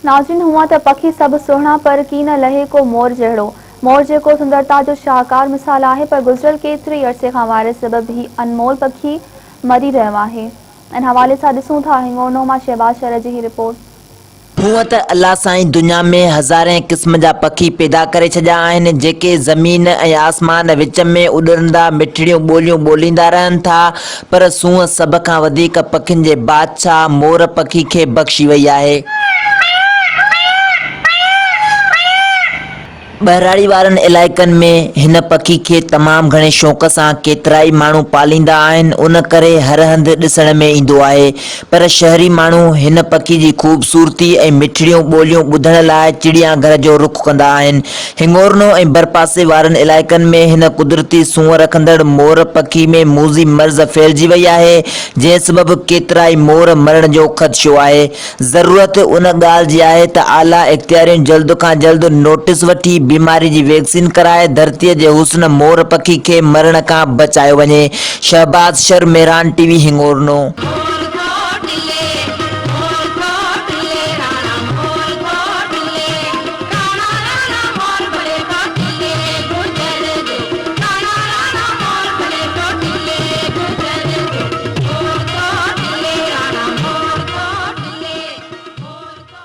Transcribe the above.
नाज़रीन, हुआ त पखी सब सुहिणा पर की न लहे को मोर जहिड़ो। मोर जेको सुंदरता जो शाहकार मिसाल आहे, पर गुज़िरियल केतिरे अरसे खां वायरस सबबि ही अनमोल पखी मरी रहियो आहे। इन हवाले सां ॾिसूं था हिंगोरनो मां शहबाज शहर जी ही रिपोर्ट। हूअं त अल्लाह साईं दुनिया में हज़ारें क़िस्म जा पखी पैदा करे छॾिया आहिनि, जेके ज़मीन ऐं आसमान विच में उॾंदा मिठड़ियूं ॿोलियूं ॿोलींदा रहनि था, पर सूंहं सभ खां वधीक पखियुनि जे बादशाह मोर पखी खे बख़्शी वई आहे। बहराड़ी वारनि इलाइक़नि में हिन पखी खे तमामु घणे शौक़ सां केतिराई माण्हू पालींदा आहिनि, उन करे हर हंधि ॾिसण में ईंदो आहे। पर शहरी माण्हू हिन पखी जी ख़ूबसूरती ऐं मिठड़ियूं ॿोलियूं ॿुधण लाइ चिड़ियाघर जो रुख़ कंदा आहिनि। हिंगोरनो ऐं भरपासे वारनि इलाइक़नि में हिन कुदरती सूंहं रखंदड़ मोर पखी में मूज़ी मर्ज़ फैलिजी वई आहे, जंहिं सबबि केतिराई मोर मरण जो ख़दशो आहे। ज़रूरत उन ॻाल्हि जी आहे त आला इख़्तियारियूं जल्द खां जल्द नोटिस वठी बीमारी जी वैक्सीन कराए धरतीअ जे हुस्न मोर पखी खे मरण खां बचायो वञे। शहबाज शर, मेहरान टीवी, हिंगोरनो।